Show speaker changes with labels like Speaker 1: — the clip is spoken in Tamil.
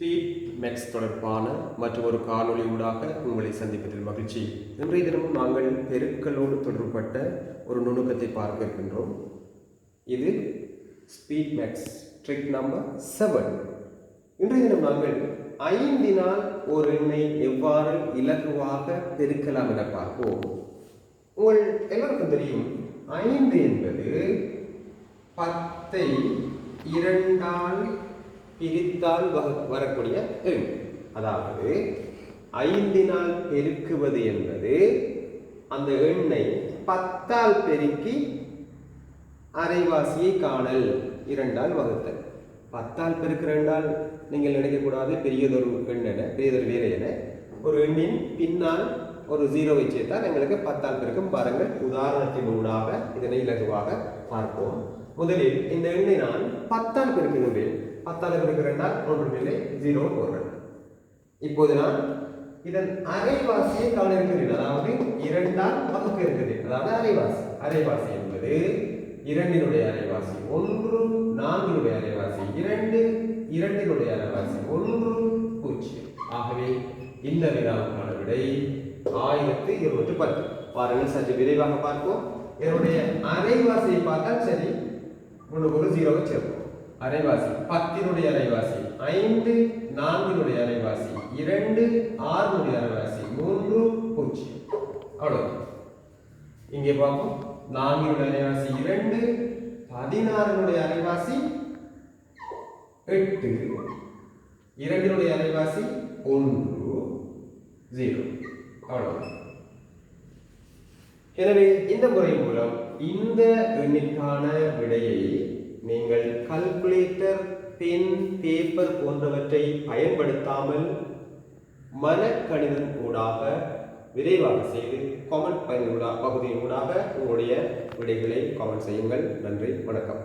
Speaker 1: ஸ்பீட் மேக்ஸ் தொடர்பான மற்றும் ஒரு காணொளி ஊடாக உங்களை சந்திப்பதில் மகிழ்ச்சி. இன்றைய தினமும் நாங்கள் பெருக்கலோடு தொடர்பட்ட ஒரு நுணுக்கத்தை பார்க்க இருக்கின்றோம். இது ஸ்பீட் மேக்ஸ் ட்ரிக் நம்பர் 7. இன்றைய தினம் நாங்கள் 5 ஒரு எண்ணை எவ்வாறு இலகுவாக பெருக்கலாம் என பார்ப்போம். உங்கள் எல்லாருக்கும் தெரியும், 5 என்பது 10 2 பிரித்தால் வரக்கூடிய எண். அதாவது 5 பெருக்குவது என்பது அந்த எண்ணை 10 பெருக்கி அரைவாசியை காணல், 2 வகுத்தல். 10 பெருக்கிற எண்ணால் நீங்கள் நினைக்கக்கூடாது பெரியதொரு எண் என, பெரியதொரு வேலை என. ஒரு எண்ணின் பின்னால் ஒரு 0வை சேர்த்தால் எங்களுக்கு 10 பெருக்கும். பாருங்கள், உதாரணத்தின் ஊடாக இதனை இலகுவாக பார்ப்போம். முதலில் இந்த எண்ணை நான் 10 பெருக்குகின்றேன். 10 பெருக்கிறேன், ஒன்றுமில்லை, 0 போடுறேன். இப்போது நான் இதன் அரைவாசியை காண இருக்கிறேன். அதாவது 2 வகுக்க இருக்கிறேன். அதாவது அரைவாசி. அரைவாசி என்பது 2 அரைவாசி 1, 4 அரைவாசி 2, 2 அரைவாசி 1, 0. ஆகவே இந்த வினாவுக்கான விடை 1210. பாருங்கள், சற்று விரைவாக பார்ப்போம். என்னுடைய அரைவாசியை பார்த்தால் சரி, முன்னுக்கு ஒரு 0வை சேர்ப்போம். அரைவாசி 10 அரைவாசி 5, 4 அரைவாசி 2, 6 அரைவாசி 3, 0. அவ்வளவு. இங்கே பார்ப்போம். 4 அரைவாசி 2, 16 அரைவாசி 8, 2 அரைவாசி 1, 0. அவ்வளவு. எனவே இந்த முறை மூலம் இந்த எண்ணிற்கான விடையை நீங்கள் கால்குலேட்டர், பென், பேப்பர் போன்றவற்றை பயன்படுத்தாமல் மனக்கணிதம் ஊடாக விரைவாக செய்து காமெண்ட் பகுதியின் ஊடாக உங்களுடைய விடைகளை காமெண்ட் செய்யுங்கள். நன்றி, வணக்கம்.